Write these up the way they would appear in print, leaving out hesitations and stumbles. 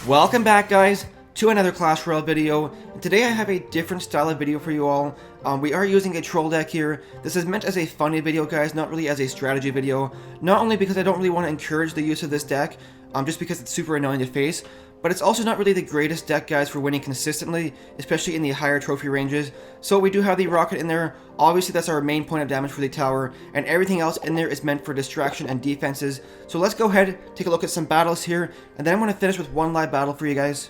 Welcome back, guys, to another Clash Royale video. Today I have a different style of video for you all. We are using a troll deck here. This is meant as a funny video, guys, not really as a strategy video. Not only because I don't really want to encourage the use of this deck, just because it's super annoying to face, but it's also not really the greatest deck, guys, for winning consistently, especially in the higher trophy ranges. So we do have the rocket in there. Obviously, that's our main point of damage for the tower, and everything else in there is meant for distraction and defenses. So let's go ahead, take a look at some battles here, and then I'm going to finish with one live battle for you guys.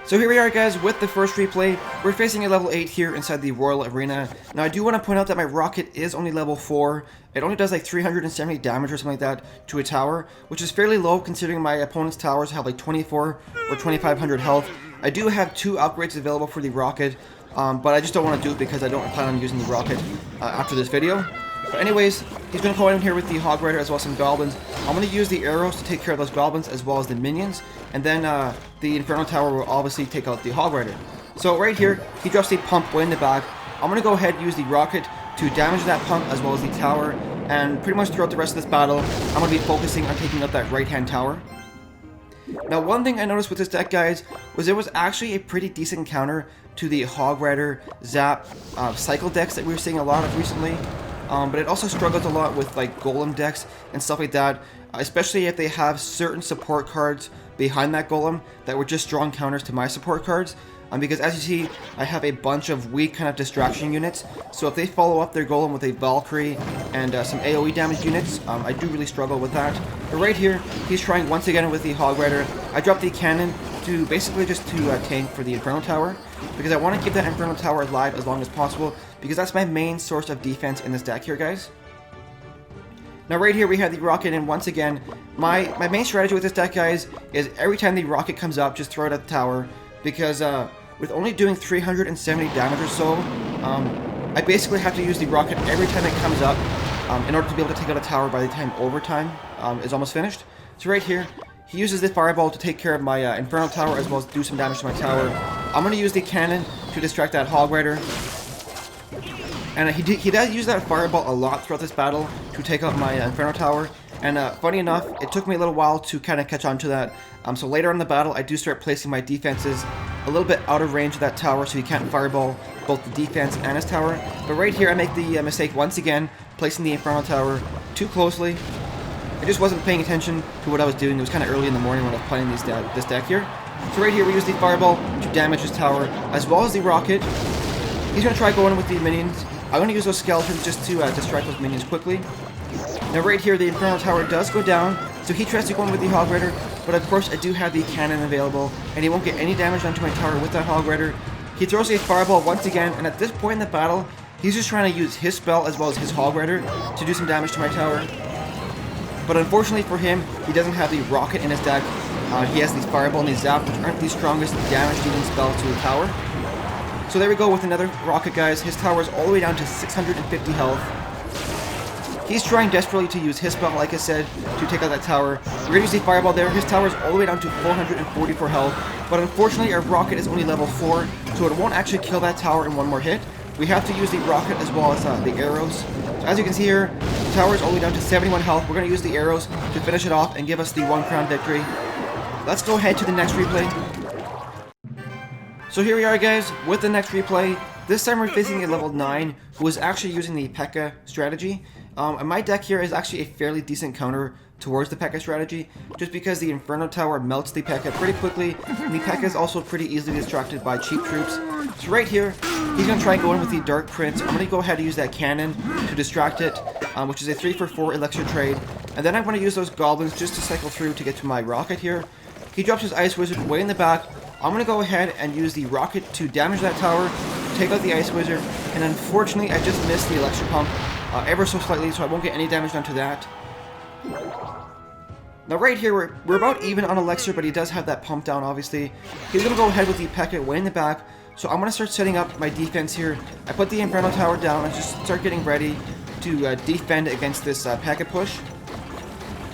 So here we are, guys, with the first replay. We're facing a level 8 here inside the Royal Arena. Now, I do want to point out that my rocket is only level 4. It only does like 370 damage or something like that to a tower, which is fairly low considering my opponent's towers have like 24 or 2500 health. I do have 2 upgrades available for the rocket, but I just don't want to do it because I don't plan on using the rocket after this video. But anyways, he's going to go in here with the Hog Rider as well as some goblins. I'm going to use the arrows to take care of those goblins as well as the minions. And then the Inferno Tower will obviously take out the Hog Rider. So right here, he drops the pump way in the back. I'm going to go ahead and use the rocket to damage that pump as well as the tower. And pretty much throughout the rest of this battle, I'm going to be focusing on taking out that right-hand tower. Now, one thing I noticed with this deck, guys, was there was actually a pretty decent counter to the Hog Rider Zap cycle decks that we were seeing a lot of recently. But it also struggles a lot with like golem decks and stuff like that, especially if they have certain support cards behind that golem that were just strong counters to my support cards. Because as you see, I have a bunch of weak kind of distraction units, so if they follow up their golem with a Valkyrie and some AoE damage units, I do really struggle with that. But right here, he's trying once again with the Hog Rider. I dropped the cannon to basically just to tank for the Inferno Tower, because I want to keep that Inferno Tower alive as long as possible, because that's my main source of defense in this deck here, guys. Now right here we have the rocket, and once again, my main strategy with this deck, guys, is every time the rocket comes up, just throw it at the tower, because with only doing 370 damage or so, I basically have to use the rocket every time it comes up in order to be able to take out a tower by the time overtime is almost finished. So right here, he uses the fireball to take care of my Inferno Tower as well as do some damage to my tower. I'm going to use the cannon to distract that Hog Rider. And he does use that fireball a lot throughout this battle to take out my Inferno Tower. And funny enough, it took me a little while to kind of catch on to that. So later in the battle, I do start placing my defenses a little bit out of range of that tower so he can't fireball both the defense and his tower. But right here, I make the mistake once again, placing the Inferno Tower too closely. I just wasn't paying attention to what I was doing. It was kind of early in the morning when I was playing this deck here. So right here, we use the fireball to damage his tower as well as the rocket. He's going to try going with the minions. I'm going to use those skeletons just to distract those minions quickly. Now right here, the Inferno Tower does go down, so he tries to go in with the Hog Rider, but of course I do have the cannon available, and he won't get any damage onto my tower with that Hog Rider. He throws a fireball once again, and at this point in the battle, he's just trying to use his spell as well as his Hog Rider to do some damage to my tower. But unfortunately for him, he doesn't have the rocket in his deck. He has the fireball and the zap, which aren't the strongest damage-dealing spells to the tower. So there we go with another rocket, guys. His tower is all the way down to 650 health. He's trying desperately to use his spell, like I said, to take out that tower. We're going to use the fireball there. His tower is all the way down to 444 health. But unfortunately, our rocket is only level 4, so it won't actually kill that tower in one more hit. We have to use the rocket as well as the arrows. So as you can see here, the tower is all the way down to 71 health. We're going to use the arrows to finish it off and give us the 1 crown victory. Let's go ahead to the next replay. So here we are, guys, with the next replay. This time we're facing a level 9 who is actually using the P.E.K.K.A. strategy. And my deck here is actually a fairly decent counter towards the P.E.K.K.A. strategy, just because the Inferno Tower melts the P.E.K.K.A. pretty quickly, and the P.E.K.K.A. is also pretty easily distracted by cheap troops. So right here, he's going to try and go in with the Dark Prince. I'm going to go ahead and use that cannon to distract it, which is a 3-for-4 elixir trade. And then I'm going to use those goblins just to cycle through to get to my rocket here. He drops his Ice Wizard way in the back. I'm going to go ahead and use the rocket to damage that tower, take out the Ice Wizard, and unfortunately I just missed the Elixir Pump ever so slightly, so I won't get any damage done to that. Now right here, we're about even on Elixir, but he does have that pump down, obviously. He's going to go ahead with the P.E.K.K.A. way in the back, so I'm going to start setting up my defense here. I put the Inferno Tower down and just start getting ready to defend against this P.E.K.K.A. push.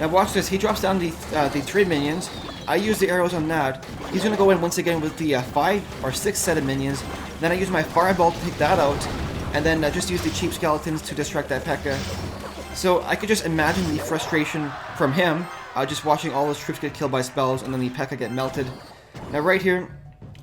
Now watch this, he drops down the 3 minions. I use the arrows on that. He's going to go in once again with the 5 or 6 set of minions. Then I use my fireball to take that out, and then just use the cheap skeletons to distract that P.E.K.K.A. So I could just imagine the frustration from him, just watching all those troops get killed by spells and then the P.E.K.K.A. get melted. Now right here,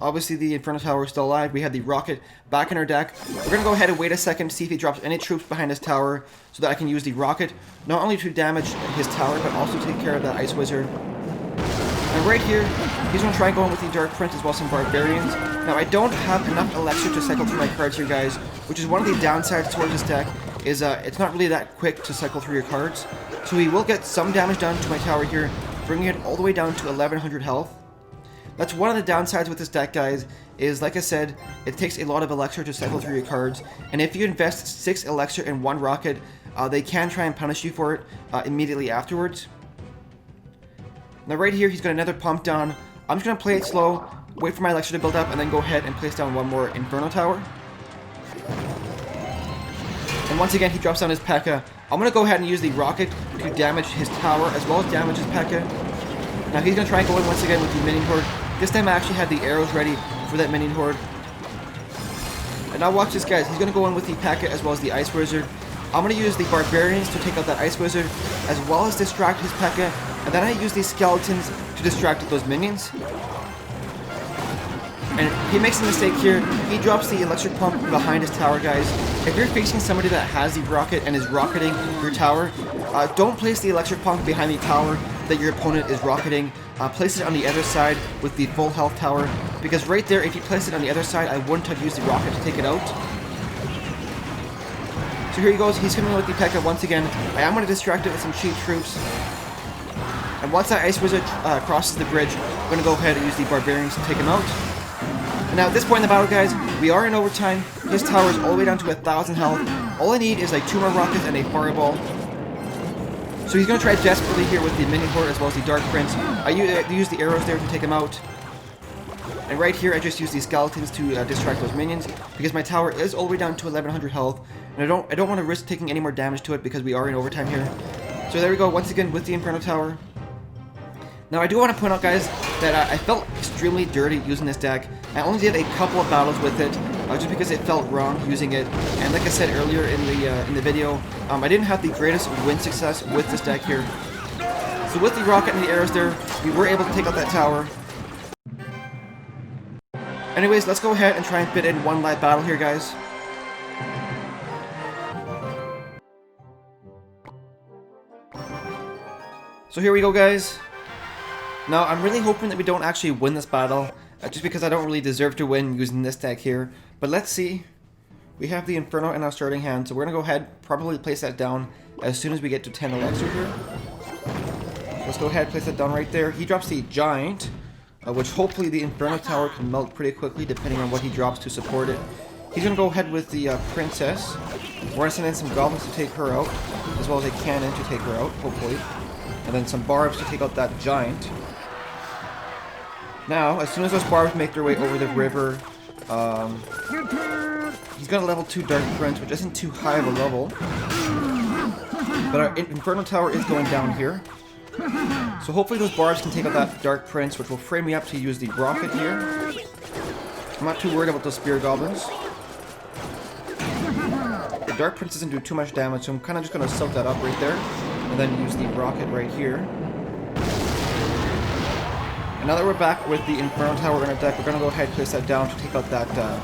obviously the Inferno Tower is still alive. We have the rocket back in our deck. We're going to go ahead and wait a second to see if he drops any troops behind his tower so that I can use the rocket, not only to damage his tower, but also take care of that Ice Wizard. And right here, he's going to try going with the Dark Prince as well as some Barbarians. Now I don't have enough Elixir to cycle through my cards here, guys, which is one of the downsides towards this deck, is it's not really that quick to cycle through your cards. So he will get some damage done to my tower here, bringing it all the way down to 1100 health. That's one of the downsides with this deck, guys, is like I said, it takes a lot of Elixir to cycle through your cards, and if you invest 6 Elixir in one rocket, they can try and punish you for it immediately afterwards. Now right here, he's got another pump down. I'm just going to play it slow, wait for my Elixir to build up, and then go ahead and place down one more Inferno Tower. And once again, he drops down his P.E.K.K.A. I'm going to go ahead and use the rocket to damage his tower as well as damage his P.E.K.K.A. Now he's going to try and go in once again with the Minion Horde. This time I actually had the arrows ready for that Minion Horde. And now watch this, guys. He's going to go in with the P.E.K.K.A. as well as the Ice Wizard. I'm going to use the Barbarians to take out that Ice Wizard, as well as distract his P.E.K.K.A. And then I use these Skeletons to distract those minions. And he makes a mistake here. He drops the Electric Pump behind his tower, guys. If you're facing somebody that has the rocket and is rocketing your tower, don't place the Electric Pump behind the tower that your opponent is rocketing. Place it on the other side with the full health tower, because right there, if you place it on the other side, I wouldn't have used the rocket to take it out. So here he goes. He's coming with the P.E.K.K.A. once again. I am going to distract it with some cheap troops. And once that Ice Wizard crosses the bridge, I'm going to go ahead and use the Barbarians to take him out. And now at this point in the battle, guys, we are in overtime. His tower is all the way down to 1000 health. All I need is like 2 more rockets and a fireball. So he's going to try desperately here with the Minion Horde as well as the Dark Prince. I use the arrows there to take him out. And right here, I just use these Skeletons to distract those minions, because my tower is all the way down to 1100 health. And I don't want to risk taking any more damage to it because we are in overtime here. So there we go, once again with the Inferno Tower. Now I do want to point out, guys, that I felt extremely dirty using this deck. I only did a couple of battles with it, just because it felt wrong using it. And like I said earlier in the video, I didn't have the greatest win success with this deck here. So with the rocket and the arrows there, we were able to take out that tower. Anyways, let's go ahead and try and fit in one live battle here, guys. So here we go, guys. Now, I'm really hoping that we don't actually win this battle, just because I don't really deserve to win using this deck here. But let's see. We have the Inferno in our starting hand, so we're going to go ahead, probably place that down as soon as we get to 10 Elixir here. Let's go ahead and place that down right there. He drops the Giant, which hopefully the Inferno Tower can melt pretty quickly, depending on what he drops to support it. He's going to go ahead with the Princess. We're going to send in some Goblins to take her out, as well as a Cannon to take her out, hopefully. And then some Barbs to take out that Giant. Now, as soon as those Barbs make their way over the river, he's got a level 2 Dark Prince, which isn't too high of a level. But our Inferno Tower is going down here. So hopefully those Barbs can take out that Dark Prince, which will frame me up to use the Rocket here. I'm not too worried about those Spear Goblins. The Dark Prince doesn't do too much damage, so I'm kind of just going to soak that up right there. And then use the Rocket right here. And now that we're back with the Inferno Tower in our deck, we're going to go ahead and place that down to take out that, the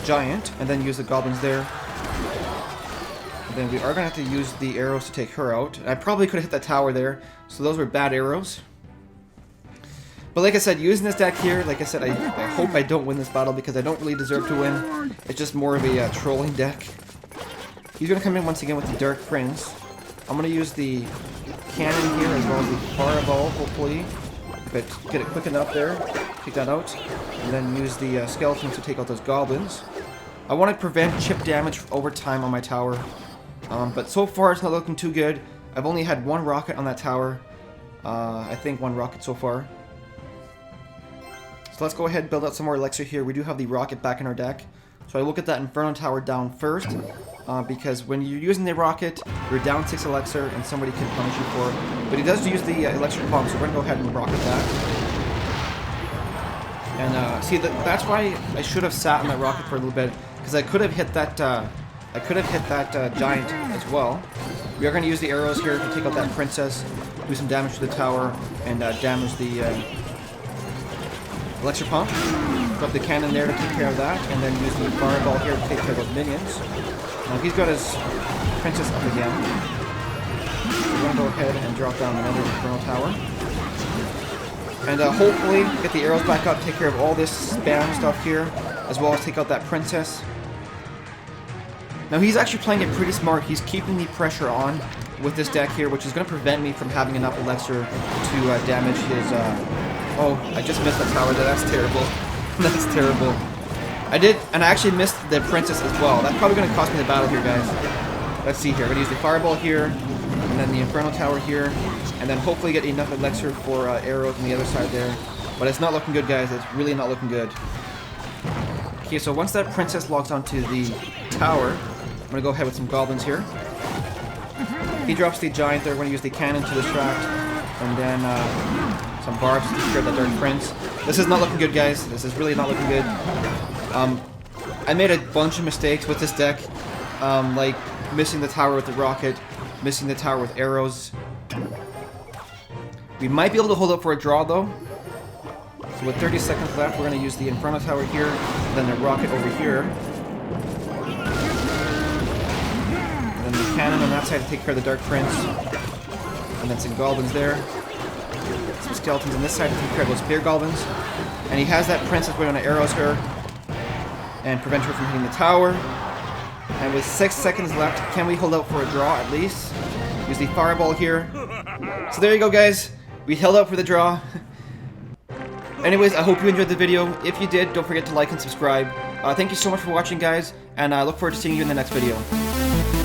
Giant, and then use the Goblins there. And then we are going to have to use the arrows to take her out. I probably could have hit that tower there, so those were bad arrows. But like I said, using this deck here, like I said, I hope I don't win this battle because I don't really deserve to win. It's just more of a trolling deck. He's going to come in once again with the Dark Prince. I'm going to use the Cannon here as well as the Fireball, hopefully. Get it quick enough there. Take that out. And then use the Skeletons to take out those Goblins. I want to prevent chip damage over time on my tower. But so far it's not looking too good. I've only had 1 rocket on that tower. I think 1 rocket so far. So let's go ahead and build out some more Elixir here. We do have the rocket back in our deck. So I will get that Inferno Tower down first. Because when you're using the rocket, you're down 6 Elixir and somebody can punish you for it. But he does use the Elixir Pump, so we're going to go ahead and rocket that. And see, that's why I should have sat on that rocket for a little bit. Because I could have hit that I could have hit that giant as well. We are going to use the arrows here to take out that princess, do some damage to the tower, and damage the elixir pump. Drop the cannon there to take care of that, and then use the fireball here to take care of those minions. Now he's got his princess up again. We're going to go ahead and drop down another infernal tower. And hopefully get the arrows back up, take care of all this spam stuff here, as well as take out that princess. Now he's actually playing it pretty smart. He's keeping the pressure on with this deck here, which is going to prevent me from having enough elixir to damage his... Oh, I just missed that tower there. That's terrible. That's terrible. I did, and I actually missed the princess as well. That's probably going to cost me the battle here, guys. Let's see here. I'm going to use the fireball here, and then the infernal tower here, and then hopefully get enough elixir for arrows on the other side there. But it's not looking good, guys. It's really not looking good. Okay, so once that princess logs onto the tower, I'm going to go ahead with some goblins here. He drops the giant there. We're going to use the cannon to distract, and then some barbs to take care of the Dark Prince. This is not looking good, guys. This is really not looking good. I made a bunch of mistakes with this deck, like missing the tower with the rocket, missing the tower with arrows. We might be able to hold up for a draw, though. So with 30 seconds left, we're going to use the Inferno Tower here, then the rocket over here. And then the cannon on that side to take care of the Dark Prince. And then some goblins there. Some skeletons on this side to take care of those spear goblins. And he has that princess going to arrows her and prevent her from hitting the tower. And with 6 seconds left, can we hold out for a draw at least? Use the fireball here. So there you go, guys. We held out for the draw. Anyways, I hope you enjoyed the video. If you did, don't forget to like and subscribe. Thank you so much for watching, guys, and I look forward to seeing you in the next video.